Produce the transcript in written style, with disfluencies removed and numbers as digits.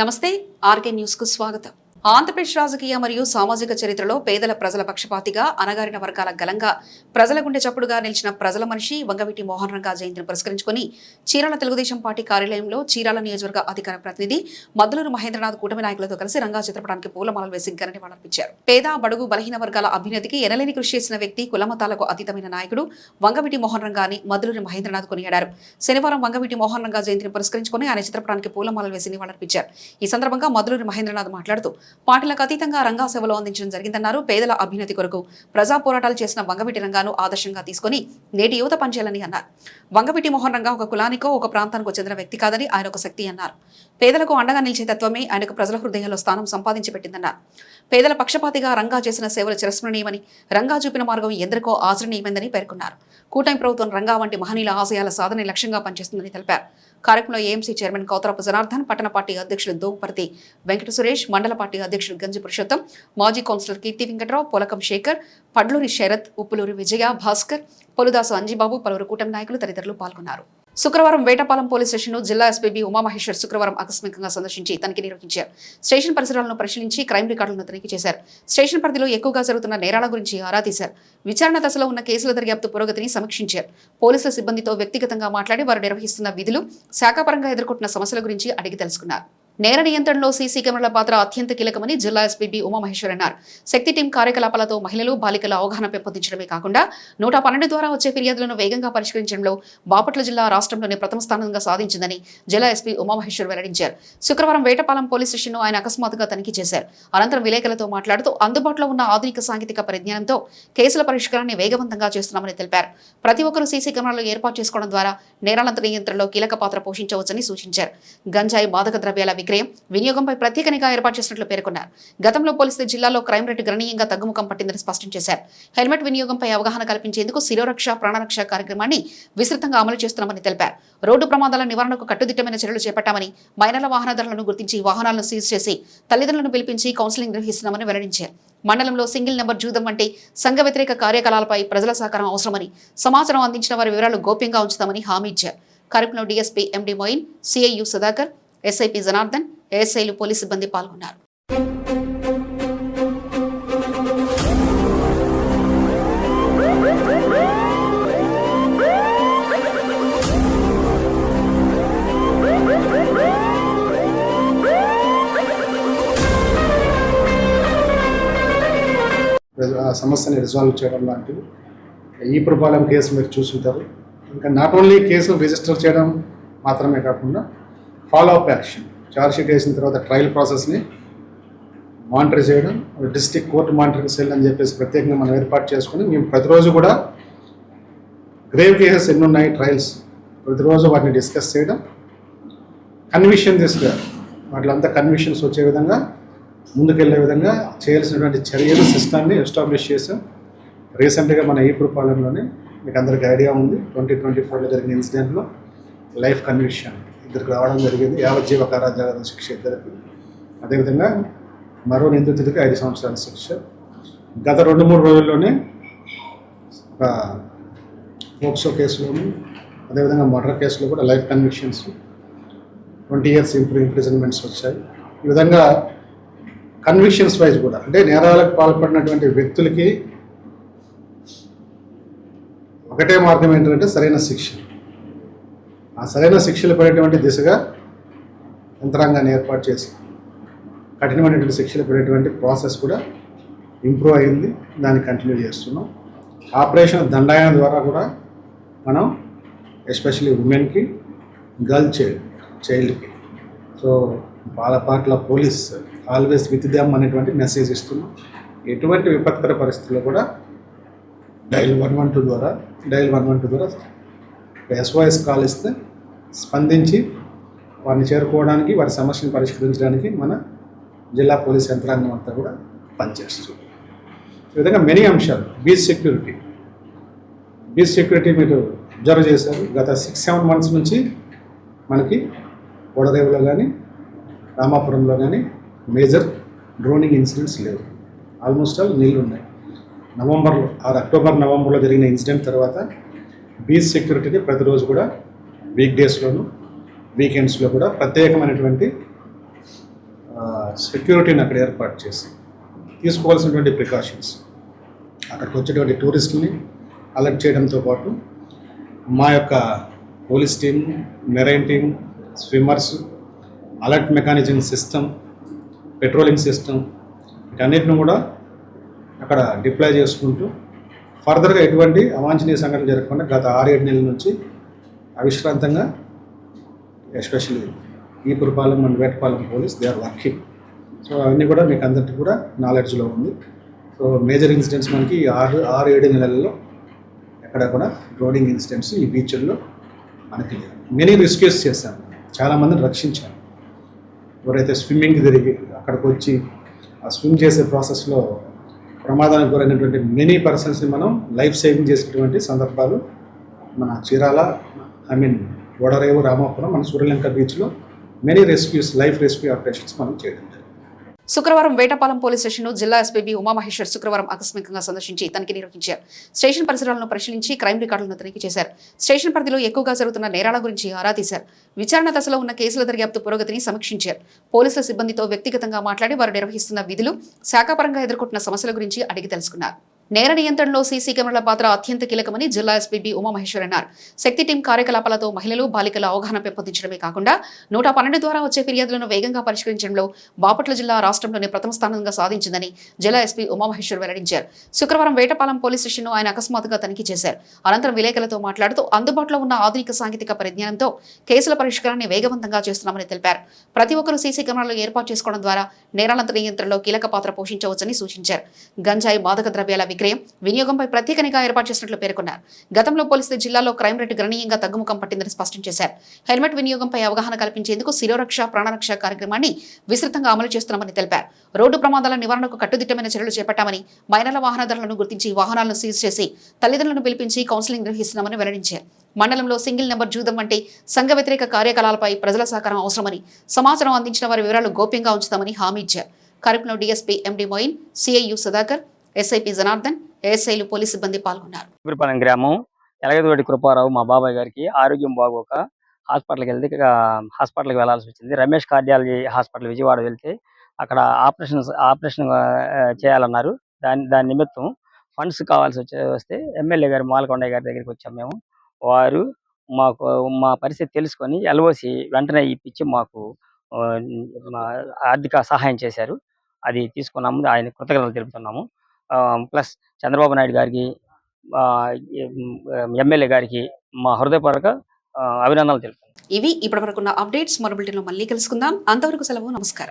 నమస్తే RK news కు స్వాగతం. ఆంధ్రప్రదేశ్ రాజకీయ మరియు సామాజిక చరిత్రలో పేదల ప్రజల పక్షపాతిగా అణగారిన వర్గాల గలంగా ప్రజల గుండె చప్పుడుగా నిలిచిన ప్రజల మనిషి వంగవీటి మోహన్ రంగా జయంతిని పురస్కరించుకుని చీరాల తెలుగుదేశం పార్టీ కార్యాలయంలో చీరాల నియోజకవర్గ అధికార ప్రతినిధి మద్దులూరు మహేంద్రనాథ్ కూటమి నాయకులతో కలిసి రంగా చిత్రపటానికి పూలమాలలు వేసి ఘన నివాళులర్పించారు. పేద బడుగు బలహీన వర్గాల అభ్యున్నతికి ఎనలేని కృషి చేసిన వ్యక్తి, కులమతాలకు అతీతమైన నాయకుడు వంగవీటి మోహన్ రంగా అని మద్దులూరు మహేంద్రనాథ్ కొనియాడారు. శనివారం వంగవీటి మోహన్ రంగా జయంతిని పురస్కరించుకుని ఆయన చిత్రపటానికి పూలమాలలు వేసి నివాళులర్పించారు. ఈ సందర్భంగా మద్దులూరు మహేంద్రనాథ్ మాట్లాడుతూ పార్టీలకు అతీతంగా రంగా సేవలు అందించడం జరిగిందన్నారు. పేదల అభ్యున్నతి కొరకు ప్రజా పోరాటాలు చేసిన వంగవీటి రంగాను ఆదర్శంగా తీసుకుని నేటి యువత పనిచేయాలని అన్నారు. వంగవీటి మోహన్ రంగా ఒక కులానికో ఒక ప్రాంతానికో చెందిన వ్యక్తి కాదని ఆయన ఒక శక్తి అన్నారు. పేదలకు అండగా నిలిచే తత్వమే ఆయనకు ప్రజల హృదయాల్లో స్థానం సంపాదించి పెట్టిందన్నారు. పేదల పక్షపాతిగా రంగా చేసిన సేవలు చిరస్మరణీయమని, రంగా చూపిన మార్గం ఎందరికో ఆచరణీయమైందని పేర్కొన్నారు. కూటమి ప్రభుత్వం రంగా వంటి మహనీయుల ఆశయాల సాధన లక్ష్యంగా పనిచేస్తుందని తెలిపారు. కార్యక్రమంలో ఏఎంసీ చైర్మన్ కౌతరపు జనార్దన్, పట్టణ పార్టీ అధ్యక్షులు దోపర్తి వెంకట సురేష్, మండల పార్టీ అధ్యక్షులు గంజి పురుషోత్తం, మాజీ కౌన్సిలర్ కీర్తి వెంకటరావు, పొలకం శేఖర్, పడ్లూరి శరత్, ఉప్పులూరి విజయ, భాస్కర్, పొలుదాసు అంజిబాబు, పలువురు కూటమి నాయకులు తదితరులు పాల్గొన్నారు. శుక్రవారం వేటపాలెం పోలీస్ స్టేషన్ను జిల్లా ఎస్పీ ఉమామహేశ్వర్ శుక్రవారం ఆకస్మికంగా సందర్శించి తనిఖీ నిర్వహించారు. స్టేషన్ పరిసరాలను పరిశీలించి క్రైమ్ రికార్డులను తనిఖీ చేశారు. స్టేషన్ పరిధిలో ఎక్కువగా జరుగుతున్న నేరాల గురించి ఆరా తీశారు. విచారణ దశలో ఉన్న కేసుల దర్యాప్తు పురోగతిని సమీక్షించారు. పోలీసుల సిబ్బందితో వ్యక్తిగతంగా మాట్లాడి వారు నిర్వహిస్తున్న విధులు, శాఖాపరంగా ఎదుర్కొంటున్న సమస్యల గురించి అడిగి తెలుసుకున్నారు. నేర నియంత్రణలో సీసీ కెమెరాల పాత్ర అత్యంత కీలకమని జిల్లా ఎస్పీ ఉమామహేశ్వర్ అన్నారు. శక్తి టీం కార్యకలాపాలతో మహిళలు, బాలికల అవగాహన పెంపొందించడమే కాకుండా 112 ద్వారా వచ్చే ఫిర్యాదులను వేగంగా పరిష్కరించడంలో బాపట్ల జిల్లా రాష్ట్రంలోనే ప్రథమ స్థానంగా సాధించిందని జిల్లా ఎస్పీ ఉమామహేశ్వర్ వెల్లడించారు. శుక్రవారం వేటపాలెం పోలీస్ స్టేషన్ను ఆయన అకస్మాత్తుగా తనిఖీ చేశారు. అనంతరం విలేకరులతో మాట్లాడుతూ అందుబాటులో ఉన్న ఆధునిక సాంకేతిక పరిజ్ఞానంతో కేసుల పరిష్కారాన్ని వేగవంతంగా చేస్తున్నామని తెలిపారు. ప్రతి ఒక్కరూ సీసీ కెమెరాలు ఏర్పాటు చేసుకోవడం ద్వారా నేరాల నియంత్రణలో కీలక పాత్ర పోషించవచ్చని సూచించారు. గంజాయి, మాదక ద్రవ్యాల విక్రయం, వినియోగంపై ప్రత్యేక నిఘా ఏర్పాటు చేసినట్లు పేర్కొన్నారు. గతంలో పోలిస్తే జిల్లాలో క్రైమ్ రేటు గణనీయంగా తగ్గుముఖం పట్టిందని స్పష్టం చేశారు. హెల్మెట్ వినియోగంపై అవగాహన కల్పించేందుకు శిరోరక్ష, ప్రాణరక్ష కార్యక్రమాన్ని విస్తృతంగా అమలు చేస్తున్నామని తెలిపారు. రోడ్డు ప్రమాదాల నివారణకు కట్టుదిట్టమైన చర్యలు చేపట్టామని, మైనర్ల వాహనదారులను గుర్తించి వాహనాలను సీజ్ చేసి తల్లిదండ్రులను పిలిపించి కౌన్సిలింగ్ నిర్వహిస్తున్నామని వెల్లడించారు. మండలంలో సింగిల్ నెంబర్ జూదం వంటి సంఘ వ్యతిరేక కార్యకలాపాలపై ప్రజల సహకారం అవసరమని, సమాచారం అందించిన వారి వివరాలు గోప్యంగా ఉంచుతామని హామీ ఇచ్చారు. కార్యక్రమంలో DSP MD Moin, CI Sudhakar, SI P Janardhan, ఏఎస్ఐలు, పోలీసు సిబ్బంది పాల్గొన్నారు. సమస్యని రిజాల్వ్ చేయడం లాంటివి ఈ పురపాలెం కేసు మీరు చూసుంటారు. ఇంకా నాట్ ఓన్లీ కేసులు రిజిస్టర్ చేయడం మాత్రమే కాకుండా ఫాలో అప్ యాక్షన్, ఛార్జ్షీట్ వేసిన తర్వాత ట్రయల్ ప్రాసెస్ని మానిటర్ చేయడం, డిస్ట్రిక్ట్ కోర్టు మానిటరింగ్ సెల్ అని చెప్పేసి ప్రత్యేకంగా మనం ఏర్పాటు చేసుకుని మేము ప్రతిరోజు కూడా గ్రేవ్ కేసెస్ ఎన్ని ఉన్నాయి ట్రయల్స్ ప్రతిరోజు వాటిని డిస్కస్ చేయడం, కన్విషన్ వాటిలంతా కన్విషన్స్ వచ్చే విధంగా ముందుకెళ్లే విధంగా చేయాల్సినటువంటి చర్యలు సిస్టమ్ని ఎస్టాబ్లిష్ చేసాం. రీసెంట్గా మన ఈ పురపాలెంలోనే మీకు అందరికీ ఐడియా ఉంది, 2024లో జరిగిన ఇన్సిడెంట్లో లైఫ్ కన్విక్షన్ ఇద్దరికి రావడం జరిగింది, యావజ్జీవ కారాగార శిక్ష ఇద్దరికి. అదేవిధంగా మరో నిందితుడికి 5 సంవత్సరాల శిక్ష. గత 2-3 రోజుల్లోనే ఒక పోక్సో కేసులోను, అదేవిధంగా మర్డర్ కేసులో కూడా లైఫ్ కన్విక్షన్స్, 20 years ఇంప్రిజన్మెంట్స్ వచ్చాయి. ఈ విధంగా కన్విక్షన్స్ వైజ్ కూడా అంటే నేరాలకు పాల్పడినటువంటి వ్యక్తులకి ఒకటే మార్గం ఏంటంటే సరైన శిక్ష. ఆ సరైన శిక్షలు పడేటువంటి దిశగా యంత్రాంగాన్ని ఏర్పాటు చేసి కఠినమైనటువంటి శిక్షలు పడేటువంటి ప్రాసెస్ కూడా ఇంప్రూవ్ అయింది. దాన్ని కంటిన్యూ చేస్తున్నాం. ఆపరేషన్ దండాయన ద్వారా కూడా మనం ఎస్పెషల్లీ ఉమెన్కి, గర్ల్ చైల్డ్కి so Bapatla police always with them అనేటువంటి మెసేజ్ ఇస్తున్నాం. ఎటువంటి విపత్కర పరిస్థితుల్లో కూడా డైల్ 112 ద్వారా SOS కాల్ ఇస్తే స్పందించి వారిని చేరుకోవడానికి, వారి సమస్యను పరిష్కరించడానికి మన జిల్లా పోలీస్ యంత్రాంగం అంతా కూడా పనిచేస్తుంది. ఈ విధంగా మెనీ అంశాలు. బీచ్ సెక్యూరిటీ మీరు అబ్జర్వ్ చేశారు. గత 6-7 months నుంచి మనకి ఓడరేవులో కానీ రామాపురంలో కానీ మేజర్ డ్రోనింగ్ ఇన్సిడెంట్స్ లేవు. ఆల్మోస్ట్ ఆల్ నీళ్ళు ఉన్నాయి. అక్టోబర్ నవంబర్లో జరిగిన ఇన్సిడెంట్ తర్వాత బీచ్ సెక్యూరిటీని ప్రతిరోజు కూడా వీక్ డేస్లోను, వీకెండ్స్లో కూడా ప్రత్యేకమైనటువంటి సెక్యూరిటీని అక్కడ ఏర్పాటు చేసి తీసుకోవాల్సినటువంటి ప్రికాషన్స్ అక్కడికి వచ్చేటువంటి టూరిస్టులని అలర్ట్ చేయడంతో పాటు మా యొక్క police team, marine team, swimmers, alert mechanism system, patrolling system వీటన్నిటిని కూడా అక్కడ డిప్లాయ్ చేసుకుంటూ ఫర్దర్గా ఎటువంటి అవాంఛనీయ సంఘటన జరగకుండా గత 6-7 నెలల నుంచి అవిశ్రాంతంగా especially Epurupalem and Vetapalem police they are working. So అవన్నీ కూడా మీకు అందరికీ కూడా నాలెడ్జ్లో ఉంది. సో మేజర్ ఇన్సిడెంట్స్ మనకి 6-7 నెలల్లో ఎక్కడ కూడా డ్రోనింగ్ ఇన్సిడెంట్స్ ఈ బీచ్ల్లో మనకి మెనీ రెస్క్యూస్ చేశాము, చాలామందిని రక్షించాము. ఎవరైతే స్విమ్మింగ్కి తిరిగి అక్కడికి వచ్చి ఆ స్విమ్ చేసే ప్రాసెస్లో ప్రమాదానికి గురైనటువంటి మెనీ పర్సన్స్ని మనం లైఫ్ సేవింగ్ చేసినటువంటి సందర్భాలు మన చీరాల ఓడరేవు, రామాపురం, మన సూర్యలంక బీచ్లో many rescues, life rescue operations మనం చేయడం జరిగింది. శుక్రవారం వేటపాలెం పోలీస్ స్టేషన్ జిల్లా ఎస్పీ ఉమామహేశ్వర్ శుక్రవారం ఆకస్మికంగా సందర్శించి తనిఖీ నిర్వహించారు. స్టేషన్ పరిసరాలను పరిశీలించి క్రైమ్ రికార్డులను తనిఖీ చేశారు. స్టేషన్ పరిధిలో ఎక్కువగా జరుగుతున్న నేరాల గురించి ఆరా తీశారు. విచారణ దశలో ఉన్న కేసుల దర్యాప్తు పురోగతిని సమీక్షించారు. పోలీసుల సిబ్బందితో వ్యక్తిగతంగా మాట్లాడి వారు నిర్వహిస్తున్న విధులు, శాఖాపరంగా ఎదుర్కొంటున్న సమస్యల గురించి అడిగి తెలుసుకున్నారు. నేర నియంత్రణలో సీసీ కెమెరాల పాత్ర అత్యంత కీలకమని జిల్లా ఎస్పీ ఉమామహేశ్వర్ అన్నారు. శక్తి టీం కార్యకలాపాలతో మహిళలు, బాలికల అవగాహన పెంపొందించడమే కాకుండా 112 ద్వారా వచ్చే ఫిర్యాదులను వేగంగా పరిష్కరించడంలో బాపట్ల జిల్లా రాష్ట్రంలోనే ప్రథమ స్థానంగా సాధించిందని జిల్లా ఎస్పీ ఉమామహేశ్వర్ వెల్లడించారు. శుక్రవారం వేటపాలెం పోలీస్ స్టేషన్ను ఆయన అకస్మాత్తుగా తనిఖీ చేశారు. అనంతరం విలేకరులతో మాట్లాడుతూ అందుబాటులో ఉన్న ఆధునిక సాంకేతిక పరిజ్ఞానంతో కేసుల పరిష్కారాన్ని వేగవంతంగా చేస్తున్నామని తెలిపారు. ప్రతి ఒక్కరూ సీసీ కెమెరాలు ఏర్పాటు చేసుకోవడం ద్వారా నేరాల నియంత్రణలో కీలక పాత్ర పోషించవచ్చని సూచించారు. గంజాయి, మాదక ద్రవ్యాల విక్రయం, వినియోగంపై ప్రత్యేక నిఘా ఏర్పాటు చేసినట్లు పేర్కొన్నారు. గతంలో పోలిస్తే జిల్లాలో క్రైమ్ రేటు గణనీయంగా తగ్గుముఖం పట్టిందని స్పష్టం చేశారు. హెల్మెట్ వినియోగంపై అవగాహన కల్పించేందుకు శిరోరక్ష, ప్రాణరక్ష కార్యక్రమాన్ని విస్తృతంగా అమలు చేస్తున్నామని తెలిపారు. రోడ్డు ప్రమాదాల నివారణకు కట్టుదిట్టమైన చర్యలు చేపట్టామని, మైనర్ల వాహనదారులను గుర్తించి వాహనాలను సీజ్ చేసి తల్లిదండ్రులను పిలిపించి కౌన్సిలింగ్ నిర్వహిస్తున్నామని వెల్లడించారు. మండలంలో సింగిల్ నెంబర్ జూదం వంటి సంఘ వ్యతిరేక కార్యకలాపాలపై ప్రజల సహకారం అవసరమని, సమాచారం అందించిన వారి వివరాలు గోప్యంగా ఉంచుతామని హామీ ఇచ్చారు. కార్యక్రమంలో DSP MD Moin, CI Sudhakar, SI P Janardhan, ఏఎస్ఐలు, పోలీసు సిబ్బంది పాల్గొన్నారు. ఊపిరిపాలెం గ్రామం ఎలగదోడి కృపారావు మా బాబాయ్ గారికి ఆరోగ్యం బాగోక హాస్పిటల్కి వెళ్లాల్సి వచ్చింది. రమేష్ కార్డియాలజీ హాస్పిటల్ విజయవాడ వెళ్తే అక్కడ ఆపరేషన్ చేయాలన్నారు. దాని నిమిత్తం ఫండ్స్ కావాల్సి వస్తే ఎమ్మెల్యే గారు మాలకొండయ్య గారి దగ్గరికి వచ్చాము మేము. వారు మా పరిస్థితి తెలుసుకొని ఎల్ఓసి వెంటనే ఇప్పించి మాకు ఆర్థిక సహాయం చేశారు. అది తీసుకున్నాము, ఆయన కృతజ్ఞతలు తెలుపుతున్నాము. ప్లస్ చంద్రబాబు నాయుడు గారికి, ఎమ్మెల్యే గారికి మా హృదయపూర్వక అభినందనలు తెలుపుతున్నాం. ఇవి ఇప్పటివరకున్న అప్డేట్స్. మరో బులెటిన్లో మళ్ళీ కలుసుకుందాం. అంతవరకు సెలవు. నమస్కారం.